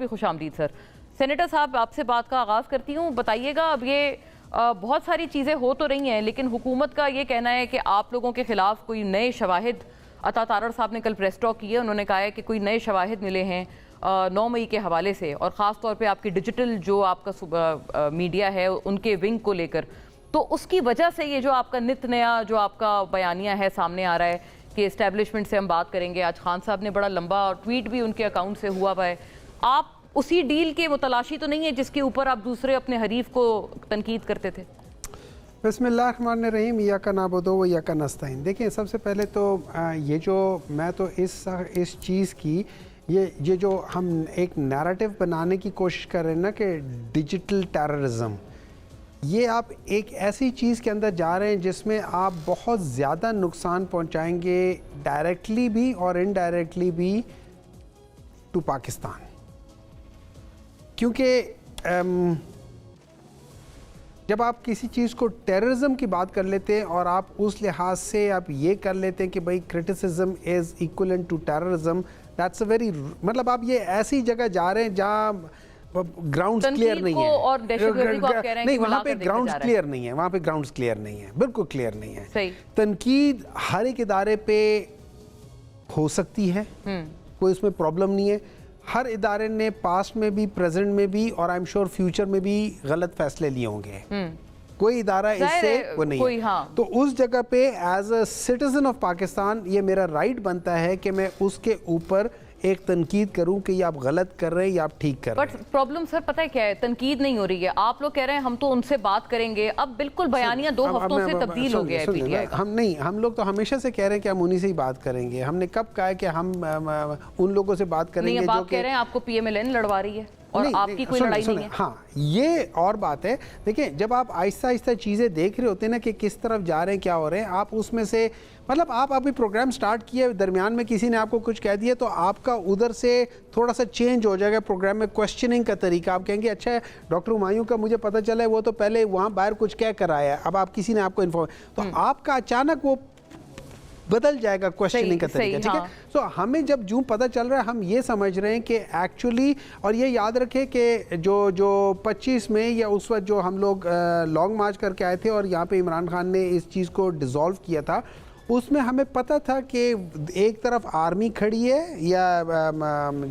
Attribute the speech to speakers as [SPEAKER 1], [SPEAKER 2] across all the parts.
[SPEAKER 1] خوش آمدید سر. سینیٹر صاحب آپ سے بات کا آغاز کرتی ہوں. بتائیے گا اب یہ بہت ساری چیزیں ہو تو رہی ہیں لیکن حکومت کا یہ کہنا ہے کہ آپ لوگوں کے خلاف کوئی نئے شواہد, عطا تارڑ صاحب نے کل پریس ٹاک کی ہے, انہوں نے کہا ہے کہ کوئی نئے شواہد ملے ہیں 9 مئی کے حوالے سے, اور خاص طور پہ آپ کی ڈیجیٹل جو آپ کا میڈیا ہے ان کے ونگ کو لے کر, تو اس کی وجہ سے یہ جو آپ کا نت نیا جو آپ کا بیانیہ ہے سامنے آ رہا ہے کہ اسٹیبلشمنٹ سے ہم بات کریں گے. آج خان صاحب نے بڑا لمبا ٹویٹ بھی ان کے اکاؤنٹ سے ہوا ہے. آپ اسی ڈیل کے متلاشی تو نہیں ہے جس کے اوپر آپ دوسرے اپنے حریف کو تنقید کرتے تھے؟
[SPEAKER 2] بسم اللہ الرحمن الرحیم. ایاک نعبد و ایاک نستعین. دیکھیں سب سے پہلے تو یہ جو میں تو اس چیز کی یہ جو ہم ایک نیریٹو بنانے کی کوشش کر رہے ہیں نا کہ ڈیجیٹل ٹیررزم, یہ آپ ایک ایسی چیز کے اندر جا رہے ہیں جس میں آپ بہت زیادہ نقصان پہنچائیں گے ڈائریکٹلی بھی اور انڈائریکٹلی بھی ٹو پاکستان. کیونکہ جب آپ کسی چیز کو ٹیررزم کی بات کر لیتے ہیں اور آپ اس لحاظ سے آپ یہ کر لیتے ہیں کہ بھائی criticism is equivalent to terrorism, that's a very, مطلب آپ یہ ایسی جگہ جا رہے ہیں جہاں گراؤنڈز کلیئر نہیں ہیں. نہیں, وہاں پہ گراؤنڈز کلیئر نہیں ہیں, وہاں پہ گراؤنڈز کلیئر نہیں ہیں, بالکل کلیئر نہیں ہے. تنقید ہر ایک ادارے پہ ہو سکتی ہے, کوئی اس میں پرابلم نہیں ہے. ہر ادارے نے پاسٹ میں بھی, پریزنٹ میں بھی, اور آئی ایم شور فیوچر میں بھی غلط فیصلے لیے ہوں گے. کوئی ادارہ اس سے وہ نہیں ہے. تو اس جگہ پہ as a citizen of Pakistan یہ میرا رائٹ بنتا ہے کہ میں اس کے اوپر ایک تنقید کروں کہ یہ آپ غلط کر رہے ہیں یا آپ ٹھیک کر رہے ہیں.
[SPEAKER 1] بٹ پرابلم سر پتہ ہے کیا ہے, تنقید نہیں ہو رہی ہے. آپ لوگ کہہ رہے ہیں ہم تو ان سے بات کریں گے, اب بالکل بیانیہ 2 ہفتوں سے تبدیل ہو گیا ہے پی ٹی آئی کا.
[SPEAKER 2] ہم لوگ تو ہمیشہ سے کہہ رہے ہیں کہ ہم انہی سے ہی بات کریں گے. ہم نے کب کہا ہے کہ ہم ان لوگوں سے بات کریں گے
[SPEAKER 1] جو آپ کہہ رہے ہیں آپ کو پی ایم ایل این لڑوا رہی ہے اور آپ کی کوئی لڑائی نہیں ہے.
[SPEAKER 2] ہاں, یہ اور بات ہے. دیکھیں جب آپ آہستہ آہستہ چیزیں دیکھ رہے ہوتے ہیں نا کہ کس طرف جا رہے ہیں, کیا ہو رہے ہیں, آپ اس میں سے مطلب آپ ابھی پروگرام سٹارٹ کیے, درمیان میں کسی نے آپ کو کچھ کہہ دیا تو آپ کا ادھر سے تھوڑا سا چینج ہو جائے گا پروگرام میں کوسچننگ کا طریقہ. آپ کہیں گے اچھا ہے ڈاکٹر ہمایوں کا مجھے پتہ چلا ہے وہ تو پہلے وہاں باہر کچھ کہہ کر آیا ہے, اب آپ کسی نے آپ کو انفارم, تو آپ کا اچانک وہ بدل جائے گا کوسچننگ کا طریقہ. ٹھیک ہے, تو ہمیں جب جو پتہ چل رہا ہے ہم یہ سمجھ رہے ہیں کہ ایکچولی, اور یہ یاد رکھیں کہ جو 25 میں یا اس وقت جو ہم لوگ لانگ مارچ کر کے آئے تھے اور یہاں پہ عمران خان نے اس چیز کو ڈیزالو کیا تھا, اس میں ہمیں پتہ تھا کہ ایک طرف آرمی کھڑی ہے یا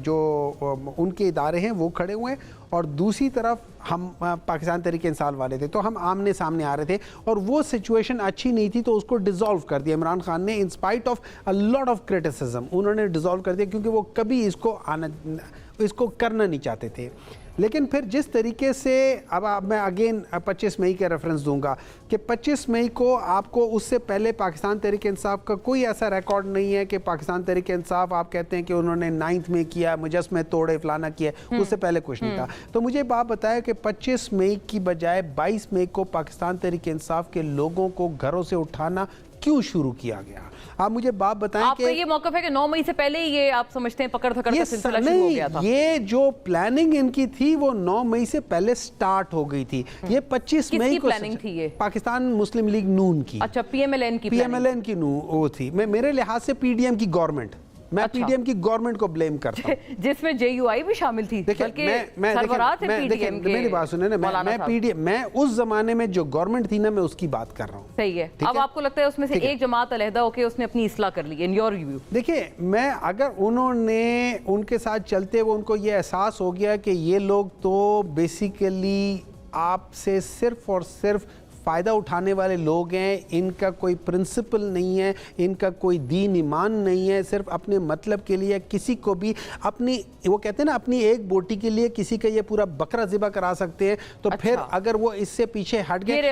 [SPEAKER 2] جو ان کے ادارے ہیں وہ کھڑے ہوئے ہیں, اور دوسری طرف ہم پاکستان تحریک انصاف والے تھے, تو ہم آمنے سامنے آ رہے تھے اور وہ سچویشن اچھی نہیں تھی, تو اس کو ڈیزالو کر دیا عمران خان نے in spite of a lot of criticism. انہوں نے ڈیزالو کر دیا کیونکہ وہ کبھی اس کو کرنا نہیں چاہتے تھے. لیکن پھر جس طریقے سے, اب میں اگین 25 مئی کا ریفرنس دوں گا کہ 25 مئی کو آپ کو اس سے پہلے پاکستان تحریک انصاف کا کوئی ایسا ریکارڈ نہیں ہے کہ پاکستان تحریک انصاف آپ کہتے ہیں کہ انہوں نے 9 میں کیا, مجسمے توڑے, فلانا کیا, اس سے پہلے کچھ نہیں تھا. تو مجھے بات بتایا کہ 25 مئی کی بجائے 22 مئی کو پاکستان تحریک انصاف کے لوگوں کو گھروں سے اٹھانا کیوں شروع کیا گیا؟ آپ مجھے بات بتائیں کہ
[SPEAKER 1] آپ کا یہ موقف ہے کہ 9 مئی سے پہلے ہی یہ آپ سمجھتے ہیں پکڑ دھکڑ کا سلسلہ شروع ہو گیا تھا؟
[SPEAKER 2] یہ جو پلاننگ ان کی تھی وہ 9 مئی سے پہلے سٹارٹ ہو گئی تھی. یہ 25 مئی کو
[SPEAKER 1] پلاننگ تھی, یہ
[SPEAKER 2] پاکستان مسلم لیگ نون کی.
[SPEAKER 1] اچھا, پی ایم ایل این کی
[SPEAKER 2] وہ تھی. میرے لحاظ سے پی ڈی ایم کی گورنمنٹ, میں پی ڈی ایم کی گورنمنٹ کو بلیم کرتا ہوں,
[SPEAKER 1] جس میں جے یو آئی بھی شامل تھی.
[SPEAKER 2] میری بات سنیں نا, میں اس زمانے میں جو گورنمنٹ تھی نا میں اس کی بات کر رہا ہوں.
[SPEAKER 1] صحیح ہے. اب آپ کو لگتا ہے اس میں سے ایک جماعت علیحدہ ہو کے اس نے اپنی اصلاح کر لی, ان یور ریویو؟
[SPEAKER 2] دیکھیں, میں اگر انہوں نے ان کے ساتھ چلتے ہوئے ان کو یہ احساس ہو گیا کہ یہ لوگ تو بیسیکلی آپ سے صرف اور صرف فائدہ اٹھانے والے لوگ ہیں, ان کا کوئی پرنسپل نہیں ہے, ان کا کوئی دین ایمان نہیں ہے, صرف اپنے مطلب کے لیے کسی کو بھی اپنی, وہ کہتے ہیں نا اپنی ایک بوٹی کے لیے کسی کا یہ پورا بکرا ذبح کرا سکتے ہیں, تو پھر اگر وہ اس سے پیچھے ہٹ گئے, یہ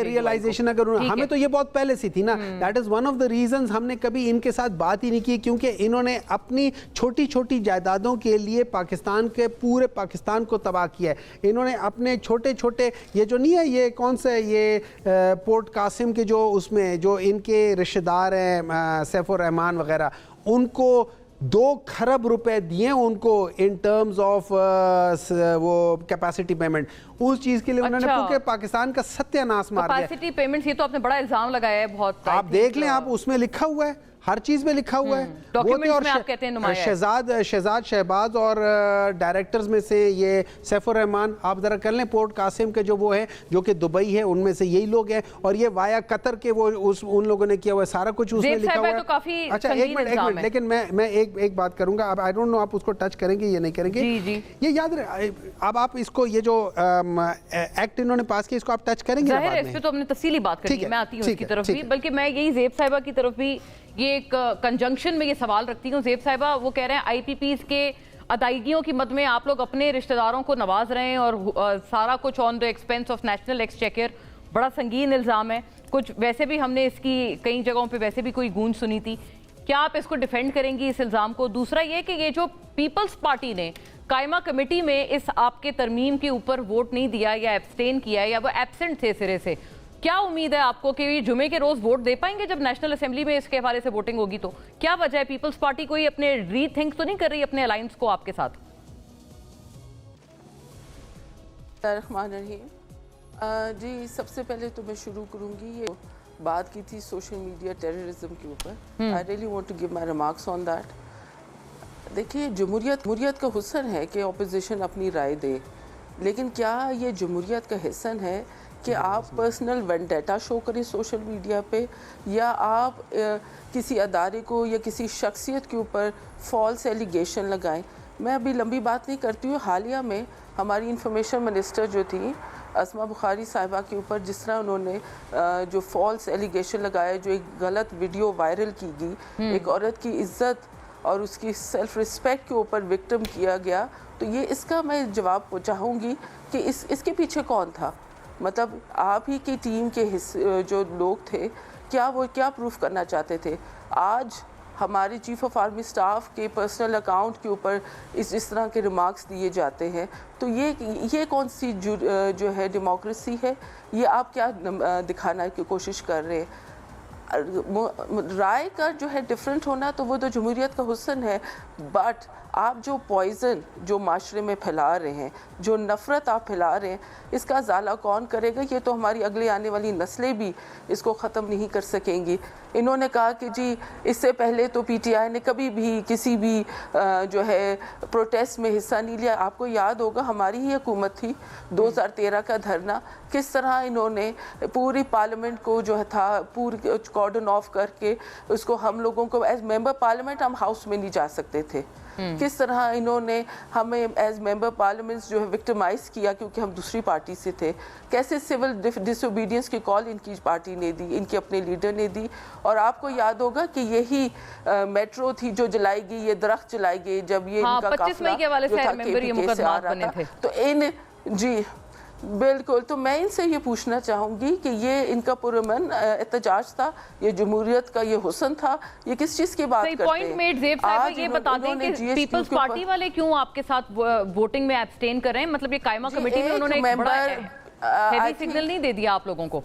[SPEAKER 2] ریئلائزیشن اگر ہمیں تو یہ بہت پہلے سے تھی نا. That is one of the reasons ہم نے کبھی ان کے ساتھ بات ہی نہیں کی, کیونکہ انہوں نے اپنی چھوٹی چھوٹی جائیدادوں کے لیے پاکستان کے پورے پاکستان کو تباہ کیا ہے. انہوں نے اپنے چھوٹے چھوٹے, یہ جو نہیں ہے یہ کون سے یہ پورٹ قاسم کے جو اس میں جو ان کے رشتہ دار ہیں سیف الرحمان وغیرہ, ان کو 2 کھرب روپے دیے ان کو ان ٹرمز آف وہ کیپیسٹی پیمنٹ. اس چیز کے لیے انہوں نے پورے پاکستان کا ستیہ ناش مار دیا.
[SPEAKER 1] کیپیسٹی پیمنٹ, یہ تو آپ نے بڑا الزام لگایا ہے بہت.
[SPEAKER 2] آپ دیکھ لیں, آپ اس میں لکھا ہوا ہے ہر چیز میں لکھا ہوا ہے.
[SPEAKER 1] ڈاکیومنٹس میں آپ کہتے ہیں نمایاں
[SPEAKER 2] شہزاد شہباز اور ڈائریکٹرز میں سے یہ سیف الرحمان, آپ ذرا کر لیں پورٹ قاسم کے جو وہ ہے جو کہ دبئی ہے, ان میں سے یہی لوگ ہیں, اور یہ وایا قطر کے وہ ان لوگوں نے کیا ہوا ہے, سارا کچھ اس میں لکھا ہوا ہے. اچھا ایک منٹ, لیکن میں ایک بات کروں گا, اب آئی ڈونٹ نو آپ اس کو ٹچ کریں گے یا نہیں کریں گے. یہ یاد رہے, اب آپ اس کو یہ جو ایکٹ انہوں نے پاس کیا اس کو آپ ٹچ کریں گے.
[SPEAKER 1] ظاہر ہے اس پہ تو ہم نے تفصیلی بات کرنی ہے, میں آتی ہوں اس کی طرف بھی, بلکہ میں یہی زیب صاحبہ کی طرف بھی یہ ایک کنجنکشن میں یہ سوال رکھتی ہوں. زیب صاحبہ وہ کہہ رہے ہیں آئی پی پیز کے ادائیگیوں کی مد میں آپ لوگ اپنے رشتہ داروں کو نواز رہے ہیں اور سارا کچھ on the expense of national exchequer. بڑا سنگین الزام ہے. کچھ ویسے بھی ہم نے اس کی کئی جگہوں پہ ویسے بھی کوئی گونج سنی تھی. کیا آپ اس کو ڈیفینڈ کریں گی اس الزام کو؟ دوسرا یہ کہ یہ جو پیپلز پارٹی نے قائمہ کمیٹی میں اس آپ کے ترمیم کے اوپر ووٹ نہیں دیا یا ایبسٹین کیا یا وہ ایبسنٹ تھے سرے سے, کیا امید ہے آپ کو کہ یہ جمعے کے روز ووٹ دے پائیں گے جب نیشنل اسمبلی میں اس کے حوالے سے ووٹنگ ہوگی؟ تو کیا وجہ ہے پیپلز پارٹی کوئی اپنے ری تھنک تو نہیں کر رہی اپنے الائنس کو آپ کے ساتھ؟
[SPEAKER 3] الرحمن الرحیم. جی سب سے پہلے تو میں شروع کروں گی, یہ بات کی تھی سوشل میڈیا ٹیررزم کے اوپر. I really want to give my remarks on that. دیکھیے جمہوریت کا حسن ہے کہ اپوزیشن اپنی رائے دے, لیکن کیا یہ جمہوریت کا حسن ہے کہ آپ پرسنل وینڈیٹا شو کریں سوشل میڈیا پہ, یا آپ کسی ادارے کو یا کسی شخصیت کے اوپر فالس ایلیگیشن لگائیں؟ میں ابھی لمبی بات نہیں کرتی ہوں. حالیہ میں ہماری انفارمیشن منسٹر جو تھی اسما بخاری صاحبہ کے اوپر جس طرح انہوں نے جو فالس ایلیگیشن لگایا, جو ایک غلط ویڈیو وائرل کی گئی, ایک عورت کی عزت اور اس کی سیلف رسپیکٹ کے اوپر وکٹم کیا گیا, تو یہ اس کا میں جواب چاہوں گی کہ اس کے پیچھے کون تھا. مطلب آپ ہی کی ٹیم کے جو لوگ تھے, وہ کیا پروف کرنا چاہتے تھے؟ آج ہمارے چیف آف آرمی سٹاف کے پرسنل اکاؤنٹ کے اوپر اس طرح کے ریمارکس دیے جاتے ہیں, تو یہ کون سی جو ہے ڈیموکریسی ہے؟ یہ آپ کیا دکھانا کی کوشش کر رہے ہیں؟ رائے کا جو ہے ڈیفرنٹ ہونا تو وہ تو جمہوریت کا حسن ہے, بٹ آپ جو پوائزن جو معاشرے میں پھیلا رہے ہیں, جو نفرت آپ پھیلا رہے ہیں, اس کا ازالہ کون کرے گا؟ یہ تو ہماری اگلے آنے والی نسلیں بھی اس کو ختم نہیں کر سکیں گی. انہوں نے کہا کہ جی اس سے پہلے تو پی ٹی آئی نے کبھی بھی کسی بھی جو ہے پروٹیسٹ میں حصہ نہیں لیا. آپ کو یاد ہوگا ہماری ہی حکومت تھی 2013 کا دھرنا, کس طرح انہوں نے پوری پارلیمنٹ کو جو تھا پوری کارڈن آف کر کے اس کو ہم لوگوں کو ایز ممبر پارلیمنٹ ہم ہاؤس میں نہیں جا سکتے تھے. کس طرح انہوں نے ہمیں ایز ممبر پارلیمنٹس جو ہے وکٹمائز کیا کیونکہ ہم دوسری پارٹی سے تھے. کیسے سول ڈس اوبیڈینس کی کال ان کی پارٹی نے دی, ان کے اپنے لیڈر نے دی. اور آپ کو یاد ہوگا کہ یہی میٹرو تھی جو جلائی گئی, یہ درخت جلائے گئے جب یہ ان کا قافلہ جو تھا KPK سے آ رہا تھا. تو جی بالکل, تو میں ان سے یہ پوچھنا چاہوں گی کہ یہ ان کا پرامن احتجاج تھا, یہ جمہوریت کا یہ حسن تھا, یہ کس چیز کی بات کرتے ہیں؟
[SPEAKER 1] Point made. زیب صاحبہ یہ بتا دیں کہ پیپلز پارٹی والے کیوں آپ کے ساتھ ووٹنگ میں ایبسٹین کر رہے ہیں؟ مطلب یہ قائمہ کمیٹی میں انہوں نے ایک بڑا ہیوی سگنل نہیں دے دیا آپ لوگوں کو.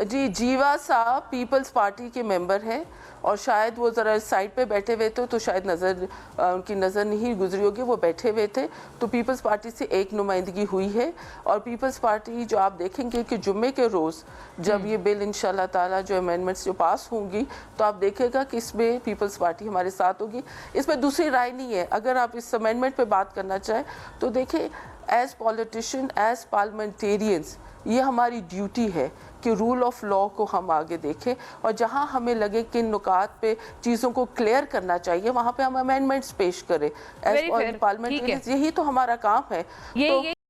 [SPEAKER 3] جی جیوا صاحب پیپلز پارٹی کے ممبر ہیں, اور شاید وہ ذرا سائڈ پہ بیٹھے ہوئے تھے تو شاید ان کی نظر نہیں گزری ہوگی, وہ بیٹھے ہوئے تھے. تو پیپلز پارٹی سے ایک نمائندگی ہوئی ہے, اور پیپلز پارٹی جو آپ دیکھیں گے کہ جمعے کے روز جب یہ بل انشاءاللہ تعالیٰ جو امینڈمنٹس جو پاس ہوں گی تو آپ دیکھیں گا کہ اس میں پیپلز پارٹی ہمارے ساتھ ہوگی. اس میں دوسری رائے نہیں ہے. اگر آپ اس امینڈمنٹ پہ بات کرنا چاہیں تو دیکھیں ایز پولیٹیشین, ایز پارلیمنٹیرینز, یہ ہماری ڈیوٹی ہے کہ رول آف لا کو ہم آگے دیکھیں, اور جہاں ہمیں لگے کہ نکات پہ چیزوں کو کلیئر کرنا چاہیے وہاں پہ ہم امینڈمنٹس پیش کریں ایز پارلیمنٹریز. یہی تو ہمارا کام ہے.
[SPEAKER 1] یہ